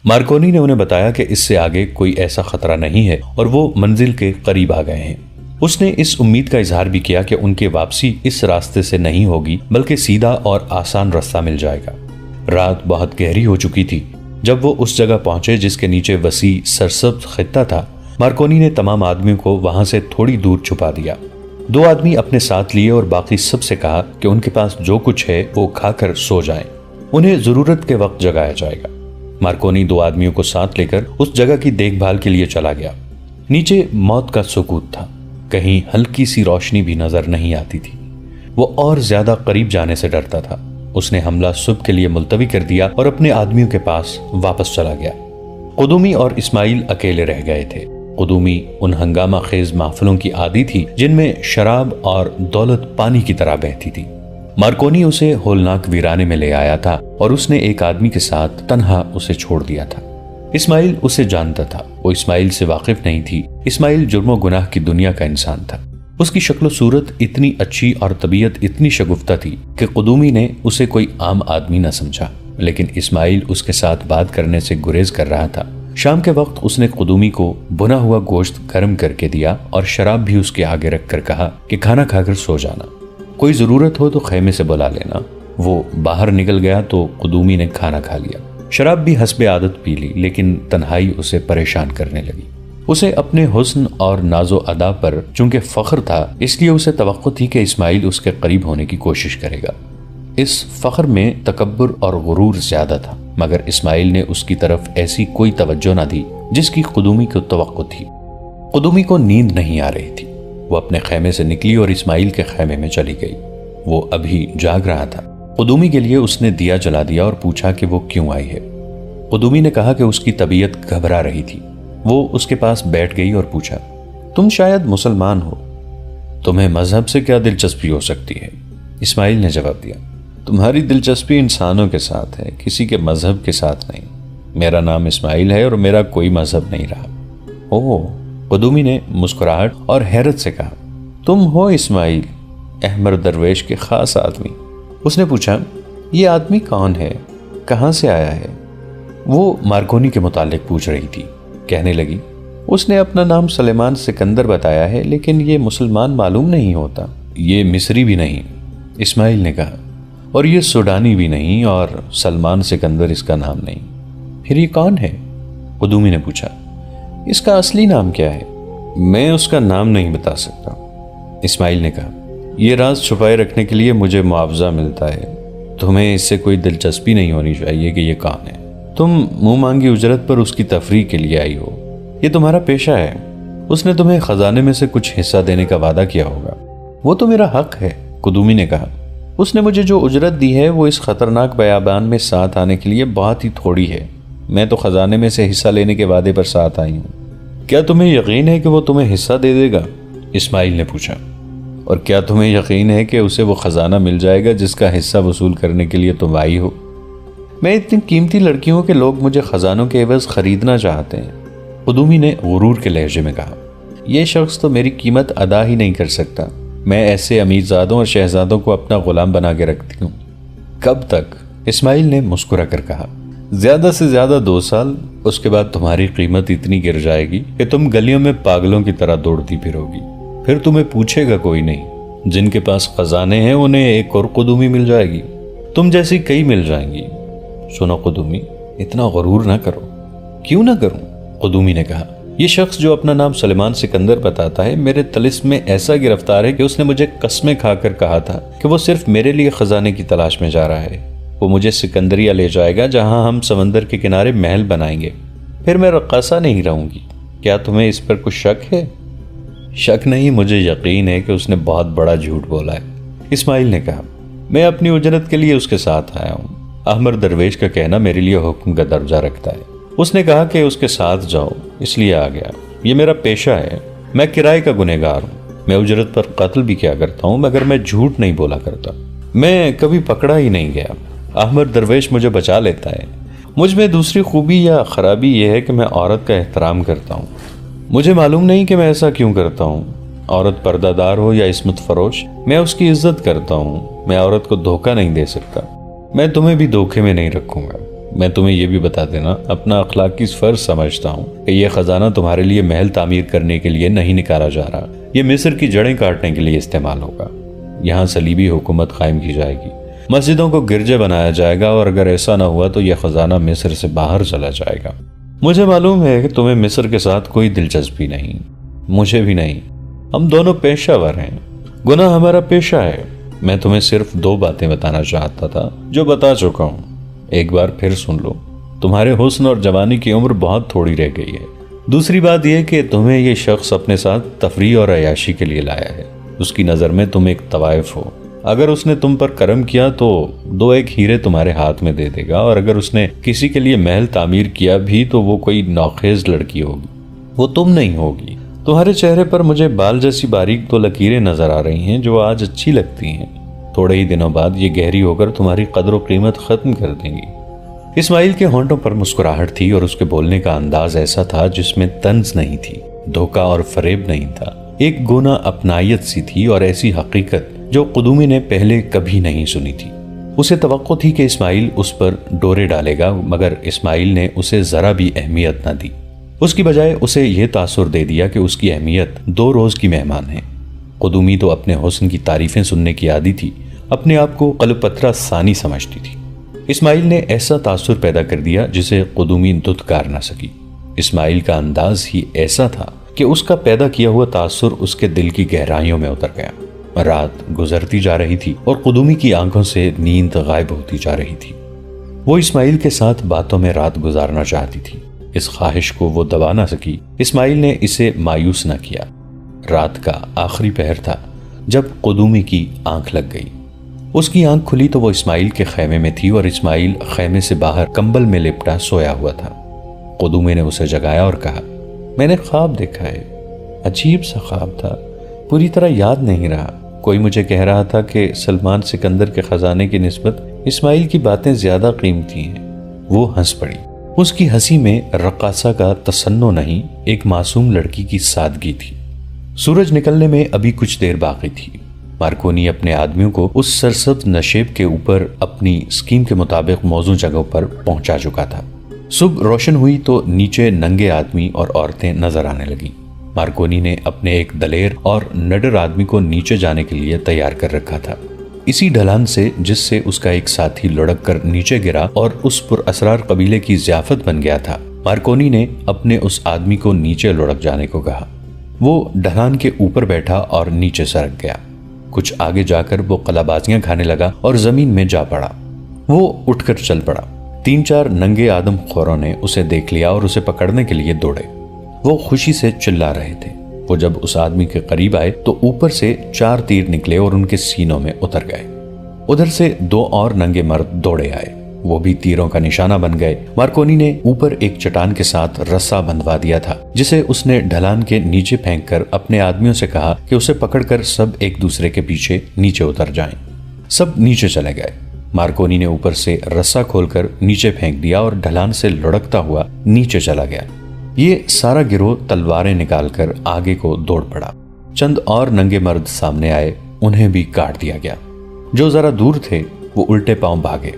Marconi نے انہیں بتایا کہ اس سے آگے کوئی ایسا خطرہ نہیں ہے اور وہ منزل کے قریب آ گئے ہیں۔ اس نے اس امید کا اظہار بھی کیا کہ ان کی واپسی اس راستے سے نہیں ہوگی بلکہ سیدھا اور آسان راستہ مل جائے گا۔ رات بہت گہری ہو چکی تھی۔ جب وہ اس جگہ پہنچے جس کے نیچے وسیع سرسبز خطہ تھا، مارکونی نے تمام آدمیوں کو وہاں سے تھوڑی دور چھپا دیا۔ 2 آدمی اپنے ساتھ لیے اور باقی سب سے کہا کہ ان کے پاس جو کچھ ہے وہ کھا کر سو جائیں، انہیں ضرورت کے وقت جگایا جائے گا۔ مارکونی 2 آدمیوں کو ساتھ لے کر اس جگہ کی دیکھ بھال کے لیے چلا گیا۔ نیچے موت کا سکوت تھا، کہیں ہلکی سی روشنی بھی نظر نہیں آتی تھی۔ وہ اور زیادہ قریب جانے سے ڈرتا تھا۔ اس نے حملہ صبح کے لیے ملتوی کر دیا اور اپنے آدمیوں کے پاس واپس چلا گیا۔ قدومی اور اسماعیل اکیلے رہ گئے تھے۔ قدومی ان ہنگامہ خیز محفلوں کی عادی تھی جن میں شراب اور دولت پانی کی طرح بہتی تھی۔ مارکونی اسے ہولناک ویرانے میں لے آیا تھا اور اس نے ایک آدمی کے ساتھ تنہا اسے چھوڑ دیا تھا۔ اسماعیل اسے جانتا تھا، وہ اسماعیل سے واقف نہیں تھی۔ اسماعیل جرم و گناہ کی دنیا کا انسان تھا۔ اس کی شکل و صورت اتنی اچھی اور طبیعت اتنی شگفتہ تھی کہ قدومی نے اسے کوئی عام آدمی نہ سمجھا، لیکن اسماعیل اس کے ساتھ بات کرنے سے گریز کر رہا تھا۔ شام کے وقت اس نے قدومی کو بنا ہوا گوشت گرم کر کے دیا اور شراب بھی اس کے آگے رکھ کر کہا کہ کھانا کھا کر سو جانا، کوئی ضرورت ہو تو خیمے سے بلا لینا۔ وہ باہر نکل گیا تو قدومی نے کھانا کھا لیا۔ شراب بھی حسب عادت پی لی، لیکن تنہائی اسے پریشان کرنے لگی۔ اسے اپنے حسن اور ناز و ادا پر چونکہ فخر تھا، اس لیے اسے توقع تھی کہ اسماعیل اس کے قریب ہونے کی کوشش کرے گا۔ اس فخر میں تکبر اور غرور زیادہ تھا، مگر اسماعیل نے اس کی طرف ایسی کوئی توجہ نہ دی جس کی قدومی کو توقع تھی۔ قدومی کو نیند نہیں آ رہی تھی۔ وہ اپنے خیمے سے نکلی اور اسماعیل کے خیمے میں چلی گئی۔ وہ ابھی جاگ رہا تھا۔ قدومی کے لیے اس نے دیا جلا دیا اور پوچھا کہ وہ کیوں آئی ہے۔ قدومی نے کہا کہ اس کی طبیعت گھبرا رہی تھی۔ وہ اس کے پاس بیٹھ گئی اور پوچھا، تم شاید مسلمان ہو، تمہیں مذہب سے کیا دلچسپی ہو سکتی ہے؟ اسماعیل نے جواب دیا، تمہاری دلچسپی انسانوں کے ساتھ ہے، کسی کے مذہب کے ساتھ نہیں۔ میرا نام اسماعیل ہے اور میرا کوئی مذہب نہیں رہا۔ اوہ، قدومی نے مسکراہٹ اور حیرت سے کہا، تم ہو اسماعیل، احمد درویش کے خاص آدمی۔ اس نے پوچھا، یہ آدمی کون ہے، کہاں سے آیا ہے؟ وہ مارکونی کے متعلق پوچھ رہی تھی۔ کہنے لگی، اس نے اپنا نام سلیمان سکندر بتایا ہے، لیکن یہ مسلمان معلوم نہیں ہوتا۔ یہ مصری بھی نہیں، اسماعیل نے کہا، اور یہ سوڈانی بھی نہیں، اور سلمان سکندر اس کا نام نہیں۔ پھر یہ کون ہے؟ قدومی نے پوچھا۔ اس کا اصلی نام کیا ہے؟ میں اس کا نام نہیں بتا سکتا، اسماعیل نے کہا۔ یہ راز چھپائے رکھنے کے لیے مجھے معاوضہ ملتا ہے۔ تمہیں اس سے کوئی دلچسپی نہیں ہونی چاہیے کہ یہ کون ہے۔ تم منہ مانگی اجرت پر اس کی تفریح کے لیے آئی ہو، یہ تمہارا پیشہ ہے۔ اس نے تمہیں خزانے میں سے کچھ حصہ دینے کا وعدہ کیا ہوگا۔ وہ تو میرا حق ہے، قدومی نے کہا۔ اس نے مجھے جو اجرت دی ہے وہ اس خطرناک بیابان میں ساتھ آنے کے لیے بہت ہی تھوڑی ہے۔ میں تو خزانے میں سے حصہ لینے کے وعدے پر ساتھ آئی ہوں۔ کیا تمہیں یقین ہے کہ وہ تمہیں حصہ دے دے گا؟ اسماعیل نے پوچھا۔ اور کیا تمہیں یقین ہے کہ اسے وہ خزانہ مل جائے گا جس کا حصہ وصول کرنے کے لیے تم آئی ہو؟ میں اتنی قیمتی لڑکی ہوں کہ لوگ مجھے خزانوں کے عوض خریدنا چاہتے ہیں، قدومی نے غرور کے لہجے میں کہا۔ یہ شخص تو میری قیمت ادا ہی نہیں کر سکتا۔ میں ایسے امیرزادوں اور شہزادوں کو اپنا غلام بنا کے رکھتی ہوں۔ کب تک؟ اسماعیل نے مسکرا کر کہا، زیادہ سے زیادہ 2 سال، اس کے بعد تمہاری قیمت اتنی گر جائے گی کہ تم گلیوں میں پاگلوں کی طرح دوڑتی پھرو گی۔ پھر تمہیں پوچھے گا کوئی نہیں۔ جن کے پاس خزانے ہیں انہیں ایک اور قدومی مل جائے گی، تم جیسی کئی مل جائیں گی۔ سنو قدومی، اتنا غرور نہ کرو۔ کیوں نہ کروں؟ قدومی نے کہا۔ یہ شخص جو اپنا نام سلیمان سکندر بتاتا ہے میرے طلسم میں ایسا گرفتار ہے کہ اس نے مجھے قسمیں کھا کر کہا تھا کہ وہ صرف میرے لیے خزانے کی تلاش میں جا رہا ہے۔ وہ مجھے سکندریہ لے جائے گا جہاں ہم سمندر کے کنارے محل بنائیں گے، پھر میں رقاصہ نہیں رہوں گی۔ کیا تمہیں اس پر کچھ شک ہے؟ شک نہیں، مجھے یقین ہے کہ اس نے بہت بڑا جھوٹ بولا ہے، اسماعیل نے کہا۔ میں اپنی اجرت کے لیے اس کے ساتھ آیا ہوں۔ احمد درویش کا کہنا میرے لیے حکم کا درجہ رکھتا ہے۔ اس نے کہا کہ اس کے ساتھ جاؤ، اس لیے آ گیا۔ یہ میرا پیشہ ہے، میں کرائے کا گنہگار ہوں۔ میں اجرت پر قتل بھی کیا کرتا ہوں، مگر میں جھوٹ نہیں بولا کرتا۔ میں کبھی پکڑا ہی نہیں گیا۔ احمد درویش مجھے بچا لیتا ہے۔ مجھ میں دوسری خوبی یا خرابی یہ ہے کہ میں عورت کا احترام کرتا ہوں۔ مجھے معلوم نہیں کہ میں ایسا کیوں کرتا ہوں۔ عورت پردہ دار ہو یا عصمت فروش، میں اس کی عزت کرتا ہوں۔ میں عورت کو دھوکہ نہیں دے سکتا۔ میں تمہیں بھی دھوکے میں نہیں رکھوں گا۔ میں تمہیں یہ بھی بتا دینا اپنا اخلاقی فرض سمجھتا ہوں کہ یہ خزانہ تمہارے لیے محل تعمیر کرنے کے لیے نہیں نکالا جا رہا، یہ مصر کی جڑیں کاٹنے کے لیے استعمال ہوگا۔ یہاں صلیبی حکومت قائم کی جائے گی، مسجدوں کو گرجے بنایا جائے گا، اور اگر ایسا نہ ہوا تو یہ خزانہ مصر سے باہر چلا جائے گا۔ مجھے معلوم ہے کہ تمہیں مصر کے ساتھ کوئی دلچسپی نہیں، مجھے بھی نہیں، ہم دونوں پیشہ ور ہیں، گناہ ہمارا پیشہ ہے۔ میں تمہیں صرف 2 باتیں بتانا چاہتا تھا جو بتا چکا ہوں، ایک بار پھر سن لو۔ تمہارے حسن اور جوانی کی عمر بہت تھوڑی رہ گئی ہے۔ دوسری بات یہ کہ تمہیں یہ شخص اپنے ساتھ تفریح اور عیاشی کے لیے لایا ہے، اس کی نظر میں تم ایک طوائف ہو۔ اگر اس نے تم پر کرم کیا تو 2-1 ہیرے تمہارے ہاتھ میں دے دے گا، اور اگر اس نے کسی کے لیے محل تعمیر کیا بھی تو وہ کوئی نوخیز لڑکی ہوگی، وہ تم نہیں ہوگی۔ تمہارے چہرے پر مجھے بال جیسی باریک 2 لکیریں نظر آ رہی ہیں جو آج اچھی لگتی ہیں، تھوڑے ہی دنوں بعد یہ گہری ہو کر تمہاری قدر و قیمت ختم کر دیں گی۔ اسماعیل کے ہونٹوں پر مسکراہٹ تھی، اور اس کے بولنے کا انداز ایسا تھا جس میں طنز نہیں تھی، دھوکہ اور فریب نہیں تھا، ایک گونا اپنائیت سی تھی، اور ایسی حقیقت جو قدومی نے پہلے کبھی نہیں سنی تھی۔ اسے توقع تھی کہ اسماعیل اس پر ڈورے ڈالے گا، مگر اسماعیل نے اسے ذرا بھی اہمیت نہ دی۔ اس کی بجائے اسے یہ تاثر دے دیا کہ اس کی اہمیت 2 روز کی مہمان ہے۔ قدومی تو اپنے حسن کی تعریفیں سننے کی عادی تھی، اپنے آپ کو قلپترا ثانی سمجھتی تھی۔ اسماعیل نے ایسا تاثر پیدا کر دیا جسے قدومی دھتکار نہ سکی۔ اسماعیل کا انداز ہی ایسا تھا کہ اس کا پیدا کیا ہوا تاثر اس کے دل کی گہرائیوں میں اتر گیا۔ رات گزرتی جا رہی تھی اور قدومی کی آنکھوں سے نیند غائب ہوتی جا رہی تھی۔ وہ اسماعیل کے ساتھ باتوں میں رات گزارنا چاہتی تھی، اس خواہش کو وہ دبا نہ سکی۔ اسماعیل نے اسے مایوس نہ کیا۔ رات کا آخری پہر تھا جب قدومی کی آنکھ لگ گئی۔ اس کی آنکھ کھلی تو وہ اسماعیل کے خیمے میں تھی، اور اسماعیل خیمے سے باہر کمبل میں لپٹا سویا ہوا تھا۔ قدومی نے اسے جگایا اور کہا، میں نے خواب دیکھا ہے، عجیب سا خواب تھا، پوری طرح یاد نہیں رہا۔ کوئی مجھے کہہ رہا تھا کہ سلمان سکندر کے خزانے کی نسبت اسماعیل کی باتیں زیادہ قیمتی ہیں۔ وہ ہنس پڑی۔ اس کی ہنسی میں رقاصہ کا تصنع نہیں، ایک معصوم لڑکی کی سادگی تھی۔ سورج نکلنے میں ابھی کچھ دیر باقی تھی۔ مارکونی اپنے آدمیوں کو اس سرسبز نشیب کے اوپر اپنی اسکیم کے مطابق موزوں جگہوں پر پہنچا چکا تھا۔ صبح روشن ہوئی تو نیچے ننگے آدمی اور عورتیں نظر آنے لگیں۔ مارکونی نے اپنے ایک دلیر اور نڈر آدمی کو نیچے جانے کے لیے تیار کر رکھا تھا، اسی ڈھلان سے جس سے اس کا ایک ساتھی لڑک کر نیچے گرا اور اس پر اسرار قبیلے کی ضیافت بن گیا تھا۔ مارکونی نے اپنے اس آدمی کو نیچے لڑک جانے کو کہا۔ وہ ڈھلان کے اوپر بیٹھا اور نیچے سرک گیا۔ کچھ آگے جا کر وہ قلابازیاں کھانے لگا اور زمین میں جا پڑا۔ وہ اٹھ کر چل پڑا۔ 3-4 ننگے آدم خوروں نے اسے دیکھ لیا اور اسے پکڑنے کے لیے دوڑے۔ وہ خوشی سے چلا رہے تھے۔ وہ جب اس آدمی کے قریب آئے تو اوپر سے 4 تیر نکلے اور ان کے سینوں میں اتر گئے۔ ادھر سے 2 اور ننگے مرد دوڑے آئے، وہ بھی تیروں کا نشانہ بن گئے۔ مارکونی نے اوپر ایک چٹان کے ساتھ رسا بندھوا دیا تھا جسے اس نے ڈھلان کے نیچے پھینک کر اپنے آدمیوں سے کہا کہ اسے پکڑ کر سب ایک دوسرے کے پیچھے نیچے اتر جائیں۔ سب نیچے چلے گئے۔ مارکونی نے اوپر سے رسا کھول کر نیچے پھینک دیا اور ڈھلان سے لڑکتا ہوا نیچے چلا گیا۔ یہ سارا گروہ تلواریں نکال کر آگے کو دوڑ پڑا۔ چند اور ننگے مرد سامنے آئے، انہیں بھی کاٹ دیا گیا۔ جو ذرا دور تھے وہ الٹے پاؤں بھاگے۔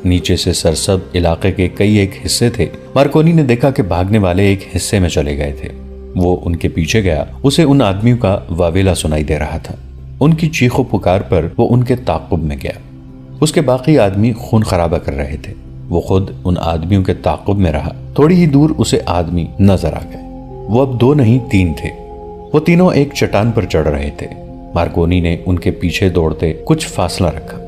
نیچے سے سرسب علاقے کے کئی ایک حصے تھے۔ مارکونی نے دیکھا کہ بھاگنے والے ایک حصے میں چلے گئے تھے۔ وہ ان کے پیچھے گیا۔ اسے ان آدمیوں کا واویلا سنائی دے رہا تھا۔ ان کی چیخ و پکار پر وہ ان کے تعاقب میں گیا۔ اس کے باقی آدمی خون خرابہ کر رہے تھے۔ وہ خود ان آدمیوں کے تعاقب میں رہا۔ تھوڑی ہی دور اسے آدمی نظر آ گئے۔ وہ اب 2 نہیں 3 تھے۔ وہ تینوں ایک چٹان پر چڑھ رہے تھے۔ مارکونی نے ان کے پیچھے دوڑتے کچھ فاصلہ رکھا۔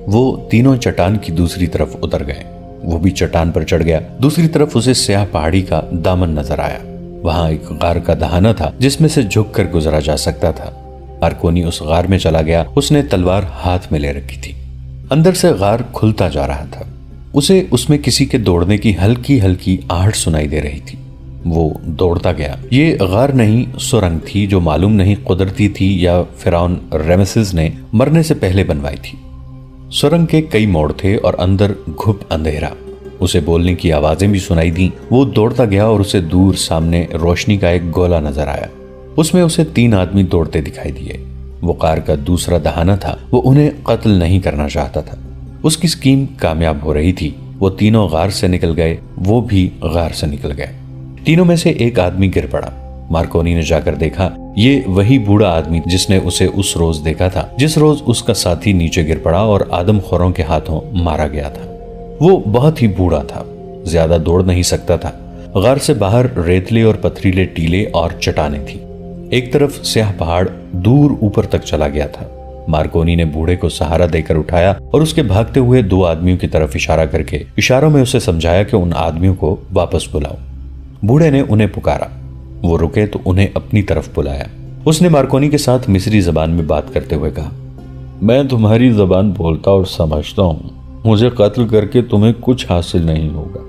وہ تینوں چٹان کی دوسری طرف اتر گئے۔ وہ بھی چٹان پر چڑھ گیا۔ دوسری طرف اسے سیاہ پہاڑی کا دامن نظر آیا۔ وہاں ایک غار کا دہانہ تھا جس میں سے جھک کر گزرا جا سکتا تھا۔ مارکونی اس غار میں چلا گیا۔ اس نے تلوار ہاتھ میں لے رکھی تھی۔ اندر سے غار کھلتا جا رہا تھا۔ اسے اس میں کسی کے دوڑنے کی ہلکی ہلکی آہٹ سنائی دے رہی تھی۔ وہ دوڑتا گیا۔ یہ غار نہیں، سرنگ تھی جو معلوم نہیں قدرتی تھی یا فرعون رمیسس نے مرنے سے پہلے بنوائی تھی۔ سرنگ کے کئی موڑ تھے اور اندر گھپ اندھیرا۔ اسے بولنے کی آوازیں بھی سنائی دیں۔ وہ دوڑتا گیا اور اسے دور سامنے روشنی کا ایک گولا نظر آیا۔ اس میں اسے 3 آدمی دوڑتے دکھائی دیے۔ وہ غار کا دوسرا دہانہ تھا۔ وہ انہیں قتل نہیں کرنا چاہتا تھا۔ اس کی سکیم کامیاب ہو رہی تھی۔ وہ تینوں غار سے نکل گئے، وہ بھی غار سے نکل گئے۔ تینوں میں سے ایک آدمی گر پڑا۔ مارکونی نے جا کر دیکھا یہ وہی بوڑھا آدمی جس نے اسے اس روز دیکھا تھا، جس روز اس کا ساتھی نیچے گر پڑا اور آدم خوروں کے ہاتھوں مارا گیا تھا۔ وہ بہت ہی بوڑھا تھا، زیادہ دوڑ نہیں سکتا تھا۔ غار سے باہر ریتلے اور پتھریلے ٹیلے اور چٹانیں تھیں۔ ایک طرف سیاہ پہاڑ دور اوپر تک چلا گیا تھا۔ مارکونی نے بوڑھے کو سہارا دے کر اٹھایا اور اس کے بھاگتے ہوئے دو آدمیوں کی طرف اشارہ کر کے اشاروں میں اسے سمجھایا کہ ان آدمیوں کو واپس بلاؤ۔ بوڑھے نے انہیں پکارا، وہ رکے تو انہیں اپنی طرف بلایا۔ اس نے مارکونی کے ساتھ مصری زبان میں بات کرتے ہوئے کہا، میں تمہاری زبان بولتا اور سمجھتا ہوں، مجھے قتل کر کے تمہیں کچھ حاصل نہیں ہوگا۔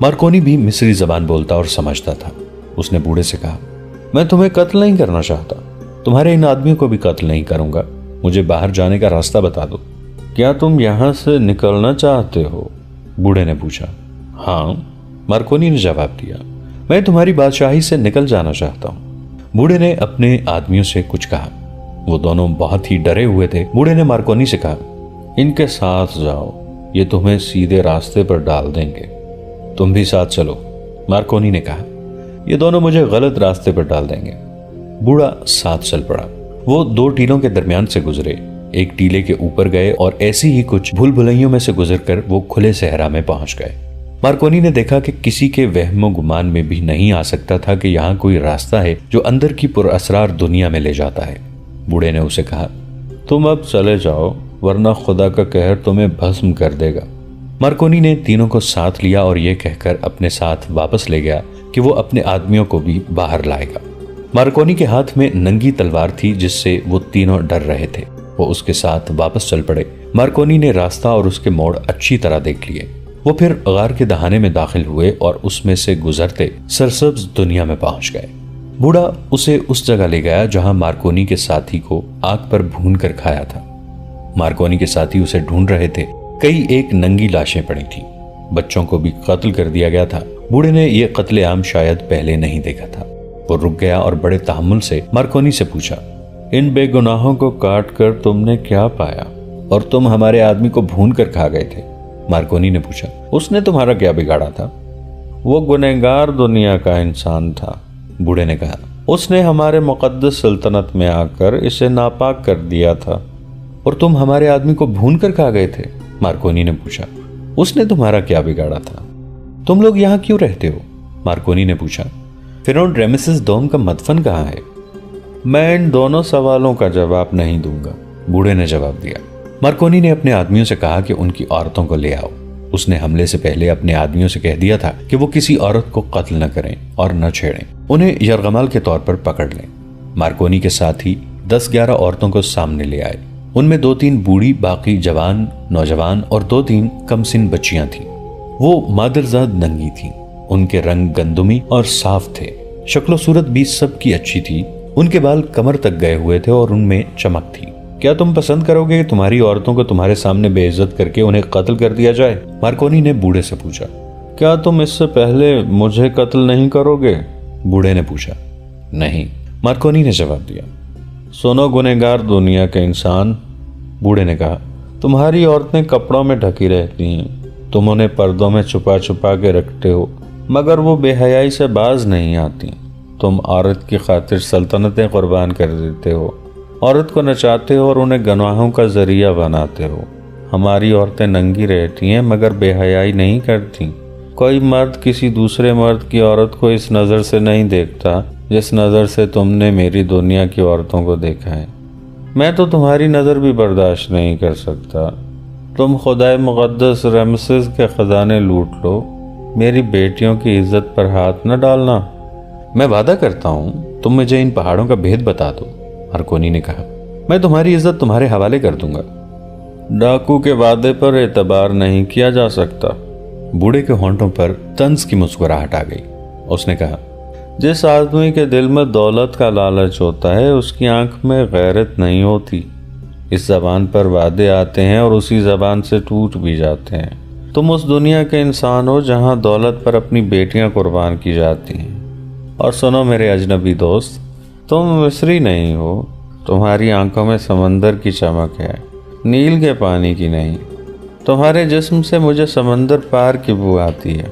مارکونی بھی مصری زبان بولتا اور سمجھتا تھا۔ اس نے بوڑھے سے کہا، میں تمہیں قتل نہیں کرنا چاہتا، تمہارے ان آدمیوں کو بھی قتل نہیں کروں گا، مجھے باہر جانے کا راستہ بتا دو۔ کیا تم یہاں سے نکلنا چاہتے ہو؟ بوڑھے نے پوچھا۔ ہاں، مارکونی نے جواب دیا، میں تمہاری بادشاہی سے نکل جانا چاہتا ہوں۔ بوڑھے نے اپنے آدمیوں سے کچھ کہا، وہ دونوں بہت ہی ڈرے ہوئے تھے۔ بوڑھے نے مارکونی سے کہا، ان کے ساتھ جاؤ، یہ تمہیں سیدھے راستے پر ڈال دیں گے۔ تم بھی ساتھ چلو، مارکونی نے کہا، یہ دونوں مجھے غلط راستے پر ڈال دیں گے۔ بوڑھا ساتھ چل پڑا۔ وہ دو ٹیلوں کے درمیان سے گزرے، ایک ٹیلے کے اوپر گئے اور ایسی ہی کچھ بھول بھلائیوں میں سے گزر کر وہ کھلے صحرا میں پہنچ گئے۔ مارکونی نے دیکھا کہ کسی کے وہم و گمان میں بھی نہیں آ سکتا تھا کہ یہاں کوئی راستہ ہے جو اندر کی پر اسرار دنیا میں لے جاتا ہے۔ بوڑھے نے اسے کہا، تم اب چلے جاؤ ورنہ خدا کا قہر تمہیں بھسم کر دے گا۔ مارکونی نے تینوں کو ساتھ لیا اور یہ کہہ کر اپنے ساتھ واپس لے گیا کہ وہ اپنے آدمیوں کو بھی باہر لائے گا۔ مارکونی کے ہاتھ میں ننگی تلوار تھی جس سے وہ تینوں ڈر رہے تھے۔ وہ اس کے ساتھ واپس چل پڑے۔ مارکونی نے راستہ اور اس کے موڑ اچھی طرح دیکھ لیے۔ وہ پھر غار کے دہانے میں داخل ہوئے اور اس میں سے گزرتے سرسبز دنیا میں پہنچ گئے۔ بوڑھا اسے اس جگہ لے گیا جہاں مارکونی کے ساتھی کو آگ پر بھون کر کھایا تھا۔ مارکونی کے ساتھی اسے ڈھونڈ رہے تھے۔ کئی ایک ننگی لاشیں پڑی تھیں، بچوں کو بھی قتل کر دیا گیا تھا۔ بوڑھے نے یہ قتل عام شاید پہلے نہیں دیکھا تھا۔ وہ رک گیا اور بڑے تحمل سے مارکونی سے پوچھا، ان بے گناہوں کو کاٹ کر تم نے کیا پایا؟ اور تم ہمارے آدمی کو بھون کر کھا گئے تھے۔ مارکونی نے پوچھا، اس نے تمہارا کیا بگاڑا تھا؟ وہ گنہگار دنیا کا انسان تھا، بوڑھے نے کہا۔ اس نے ہمارے مقدس سلطنت میں آ کر اسے ناپاک کر دیا تھا۔ اور تم ہمارے آدمی کو بھون کر کھا گئے تھے؟ مارکونی نے پوچھا۔ اس نے تمہارا کیا بگاڑا تھا؟ تم لوگ یہاں کیوں رہتے ہو؟ مارکونی نے پوچھا۔ فرعون رامسس دوم کا مدفن کہاں ہے؟ میں ان دونوں سوالوں کا جواب نہیں دوں گا، بوڑھے نے جواب دیا۔ مارکونی نے اپنے آدمیوں سے کہا کہ ان کی عورتوں کو لے آؤ۔ اس نے حملے سے پہلے اپنے آدمیوں سے کہہ دیا تھا کہ وہ کسی عورت کو قتل نہ کریں اور نہ چھیڑیں، انہیں یرغمال کے طور پر پکڑ لیں۔ مارکونی کے ساتھ ہی 10-11 عورتوں کو سامنے لے آئے۔ ان میں 2-3 بوڑھی، باقی جوان، نوجوان اور 2-3 کم سن بچیاں تھیں۔ وہ مادرزاد ننگی تھیں، ان کے رنگ گندمی اور صاف تھے، شکل و صورت بھی سب کی اچھی تھی۔ ان کے بال کمر تک گئے ہوئے تھے اور ان میں چمک تھی۔ کیا تم پسند کرو گے کہ تمہاری عورتوں کو تمہارے سامنے بے عزت کر کے انہیں قتل کر دیا جائے؟ مارکونی نے بوڑھے سے پوچھا۔ کیا تم اس سے پہلے مجھے قتل نہیں کرو گے؟ بوڑھے نے پوچھا۔ نہیں، مارکونی نے جواب دیا۔ سنو گنہگار دنیا کے انسان، بوڑھے نے کہا، تمہاری عورتیں کپڑوں میں ڈھکی رہتی ہیں، تم انہیں پردوں میں چھپا چھپا کے رکھتے ہو، مگر وہ بے حیائی سے باز نہیں آتی۔ تم عورت کی خاطر سلطنتیں قربان کر دیتے ہو، عورت کو نچاتے ہو اور انہیں گناہوں کا ذریعہ بناتے ہو۔ ہماری عورتیں ننگی رہتی ہیں مگر بے حیائی نہیں کرتی۔ کوئی مرد کسی دوسرے مرد کی عورت کو اس نظر سے نہیں دیکھتا جس نظر سے تم نے میری دنیا کی عورتوں کو دیکھا ہے۔ میں تو تمہاری نظر بھی برداشت نہیں کر سکتا۔ تم خدائے مقدس رامسس کے خزانے لوٹ لو، میری بیٹیوں کی عزت پر ہاتھ نہ ڈالنا۔ میں وعدہ کرتا ہوں تم مجھے ان پہاڑوں کا بھید بتا دو، مارکونی نے کہا، میں تمہاری عزت تمہارے حوالے کر دوں گا۔ ڈاکو کے وعدے پر اعتبار نہیں کیا جا سکتا۔ بوڑھے کے ہونٹوں پر طنز کی مسکراہٹ آ گئی۔ اس نے کہا، جس آدمی کے دل میں دولت کا لالچ ہوتا ہے اس کی آنکھ میں غیرت نہیں ہوتی۔ اس زبان پر وعدے آتے ہیں اور اسی زبان سے ٹوٹ بھی جاتے ہیں۔ تم اس دنیا کے انسان ہو جہاں دولت پر اپنی بیٹیاں قربان کی جاتی ہیں۔ اور سنو میرے اجنبی دوست، تم مصری نہیں ہو، تمہاری آنکھوں میں سمندر کی چمک ہے، نیل کے پانی کی نہیں۔ تمہارے جسم سے مجھے سمندر پار کی بو آتی ہے۔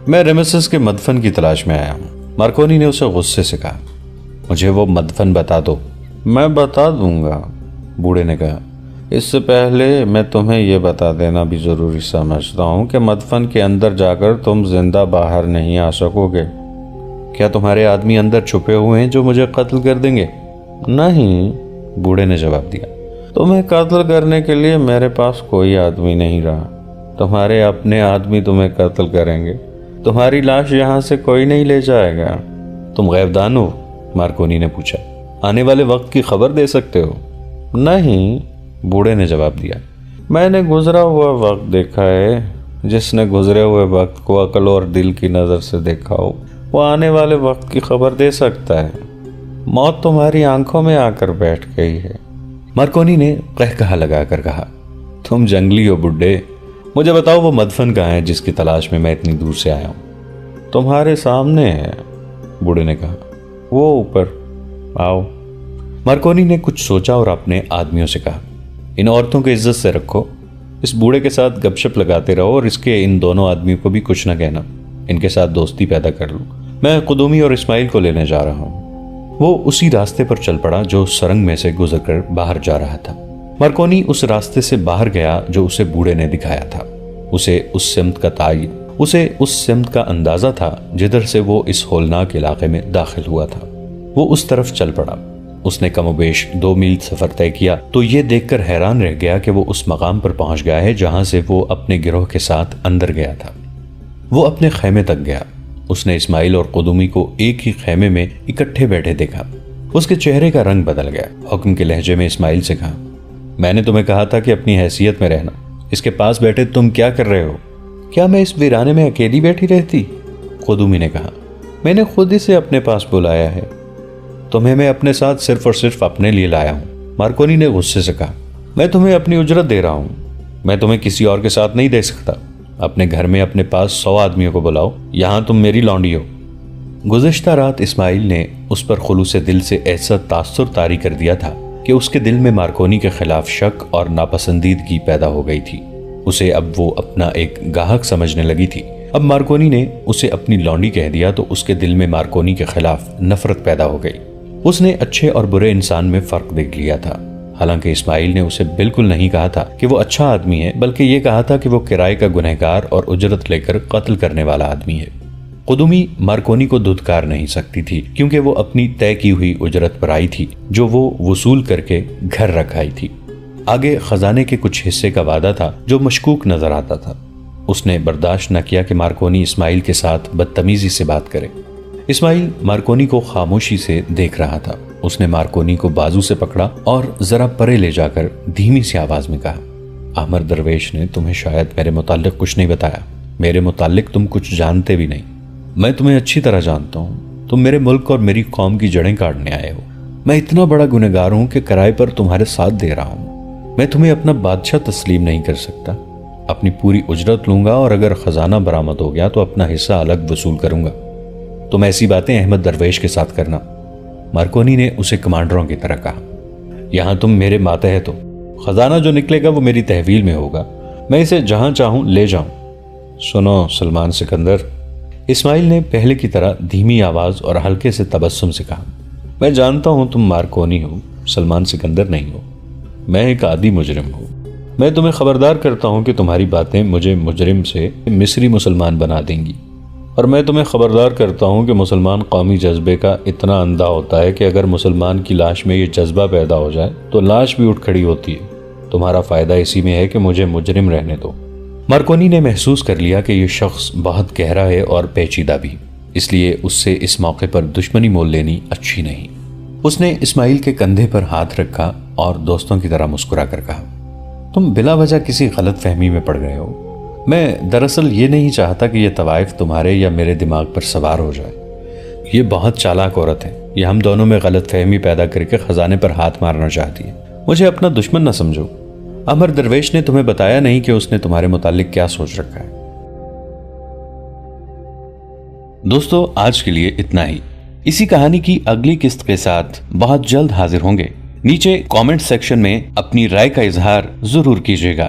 میں ریمسس کے مدفن کی تلاش میں آیا ہوں۔ مارکونی نے اسے غصے سے کہا۔ مجھے وہ مدفن بتا دو۔ میں بتا دوں گا، بوڑھے نے کہا۔ اس سے پہلے میں تمہیں یہ بتا دینا بھی ضروری سمجھتا ہوں کہ مدفن کے اندر جا کر تم زندہ باہر نہیں آ سکو گے۔ کیا تمہارے آدمی اندر چھپے ہوئے ہیں جو مجھے قتل کر دیں گے؟ نہیں، بوڑھے نے جواب دیا۔ تمہیں قتل کرنے کے لیے میرے پاس کوئی آدمی نہیں رہا۔ تمہارے اپنے آدمی تمہیں قتل کریں گے۔ تمہاری لاش یہاں سے کوئی نہیں لے جائے گا۔ تم غیبدان ہو؟ مارکونی نے پوچھا۔ آنے والے وقت کی خبر دے سکتے ہو؟ نہیں، بوڑھے نے جواب دیا۔ میں نے گزرا ہوا وقت دیکھا ہے۔ جس نے گزرے ہوئے وقت کو عقل اور دل کی نظر سے دیکھا ہو وہ آنے والے وقت کی خبر دے سکتا ہے۔ موت تمہاری آنکھوں میں آ کر بیٹھ گئی ہے۔ مارکونی نے قہقہا لگا کر کہا۔ تم جنگلی ہو بڈھے۔ مجھے بتاؤ وہ مدفن کہاں ہے جس کی تلاش میں اتنی دور سے آیا ہوں؟ تمہارے سامنے ہے، بوڑھے نے کہا۔ وہ اوپر آؤ۔ مارکونی نے کچھ سوچا اور اپنے آدمیوں سے کہا، ان عورتوں کو عزت سے رکھو، اس بوڑھے کے ساتھ گپ شپ لگاتے رہو اور اس کے ان دونوں آدمیوں کو بھی کچھ نہ کہنا، ان کے ساتھ دوستی پیدا کر لوں۔ میں قدومی اور اسماعیل کو لینے جا رہا ہوں۔ وہ اسی راستے پر چل پڑا جو سرنگ میں سے گزر کر باہر جا رہا تھا۔ مارکونی اس راستے سے باہر گیا جو اسے بوڑھے نے دکھایا تھا۔ اسے اس سمت کا اندازہ تھا جدھر سے وہ اس ہولناک علاقے میں داخل ہوا تھا۔ وہ اس طرف چل پڑا۔ اس نے کم و بیش 2 میل سفر طے کیا تو یہ دیکھ کر حیران رہ گیا کہ وہ اس مقام پر پہنچ گیا ہے جہاں سے وہ اپنے گروہ کے ساتھ اندر گیا تھا۔ وہ اپنے خیمے تک گیا۔ اس نے اسماعیل اور قدومی کو ایک ہی خیمے میں اکٹھے بیٹھے دیکھا۔ اس کے چہرے کا رنگ بدل گیا۔ حکم کے لہجے میں اسماعیل سے کہا، میں نے تمہیں کہا تھا کہ اپنی حیثیت میں رہنا۔ اس کے پاس بیٹھے تم کیا کر رہے ہو؟ کیا میں اس ویرانے میں اکیلی بیٹھی رہتی؟ قدومی نے کہا، میں نے خود اسے اپنے پاس بلایا ہے۔ تمہیں میں اپنے ساتھ صرف اور صرف اپنے لیے لایا ہوں۔ مارکونی نے غصے سے کہا، میں تمہیں اپنی اجرت دے رہا ہوں، میں تمہیں کسی اور کے ساتھ نہیں دے سکتا۔ اپنے گھر میں اپنے پاس 100 آدمیوں کو بلاؤ، یہاں تم میری لونڈی ہو۔ گزشتہ رات اسماعیل نے اس پر خلوص دل سے ایسا تاثر طاری کر دیا تھا کہ اس کے دل میں مارکونی کے خلاف شک اور ناپسندیدگی پیدا ہو گئی تھی۔ اسے اب وہ اپنا ایک گاہک سمجھنے لگی تھی۔ اب مارکونی نے اسے اپنی لونڈی کہہ دیا تو اس کے دل میں مارکونی کے خلاف نفرت پیدا ہو گئی۔ اس نے اچھے اور برے انسان میں فرق دیکھ لیا تھا۔ حالانکہ اسماعیل نے اسے بالکل نہیں کہا تھا کہ وہ اچھا آدمی ہے، بلکہ یہ کہا تھا کہ وہ کرائے کا گنہگار اور اجرت لے کر قتل کرنے والا آدمی ہے۔ قدومی مارکونی کو دھتکار نہیں سکتی تھی کیونکہ وہ اپنی طے کی ہوئی اجرت پر آئی تھی جو وہ وصول کر کے گھر رکھ آئی تھی۔ آگے خزانے کے کچھ حصے کا وعدہ تھا جو مشکوک نظر آتا تھا۔ اس نے برداشت نہ کیا کہ مارکونی اسماعیل کے ساتھ بدتمیزی سے بات کرے۔ اسماعیل مارکونی کو خاموشی سے دیکھ رہا تھا۔ اس نے مارکونی کو بازو سے پکڑا اور ذرا پرے لے جا کر دھیمی سی آواز میں کہا، احمر درویش نے تمہیں شاید میرے متعلق کچھ نہیں بتایا۔ میرے متعلق تم کچھ جانتے بھی نہیں۔ میں تمہیں اچھی طرح جانتا ہوں۔ تم میرے ملک اور میری قوم کی جڑیں کاٹنے آئے ہو۔ میں اتنا بڑا گنہگار ہوں کہ کرائے پر تمہارے ساتھ دے رہا ہوں۔ میں تمہیں اپنا بادشاہ تسلیم نہیں کر سکتا۔ اپنی پوری اجرت لوں گا اور اگر خزانہ برآمد ہو گیا تو اپنا حصہ الگ وصول کروں گا۔ تم ایسی باتیں احمد درویش کے ساتھ کرنا۔ مارکونی نے اسے کمانڈروں کی طرح کہا، یہاں تم میرے ماتحت ہو۔ خزانہ جو نکلے گا وہ میری تحویل میں ہوگا۔ میں اسے جہاں چاہوں لے جاؤں۔ سنو سلمان سکندر، اسماعیل نے پہلے کی طرح دھیمی آواز اور ہلکے سے تبسم سے کہا، میں جانتا ہوں تم مارکونی ہو، سلمان سکندر نہیں ہو۔ میں ایک عادی مجرم ہوں۔ میں تمہیں خبردار کرتا ہوں کہ تمہاری باتیں مجھے مجرم سے مصری مسلمان بنا دیں گی، اور میں تمہیں خبردار کرتا ہوں کہ مسلمان قومی جذبے کا اتنا اندھا ہوتا ہے کہ اگر مسلمان کی لاش میں یہ جذبہ پیدا ہو جائے تو لاش بھی اٹھ کھڑی ہوتی ہے۔ تمہارا فائدہ اسی میں ہے کہ مجھے مجرم رہنے دو۔ مارکونی نے محسوس کر لیا کہ یہ شخص بہت گہرا ہے اور پیچیدہ بھی، اس لیے اس سے اس موقع پر دشمنی مول لینی اچھی نہیں۔ اس نے اسماعیل کے کندھے پر ہاتھ رکھا اور دوستوں کی طرح مسکرا کر کہا، تم بلا وجہ کسی غلط فہمی میں پڑ گئے ہو۔ میں دراصل یہ نہیں چاہتا کہ یہ طوائف تمہارے یا میرے دماغ پر سوار ہو جائے۔ یہ بہت چالاک عورت ہے، یہ ہم دونوں میں غلط فہمی پیدا کر کے خزانے پر ہاتھ مارنا چاہتی ہے۔ مجھے اپنا دشمن نہ سمجھو۔ احمر درویش نے تمہیں بتایا نہیں کہ اس نے تمہارے متعلق کیا سوچ رکھا ہے۔ دوستو، آج کے لیے اتنا ہی۔ اسی کہانی کی اگلی قسط کے ساتھ بہت جلد حاضر ہوں گے۔ نیچے کامنٹ سیکشن میں اپنی رائے کا اظہار ضرور کیجیے گا۔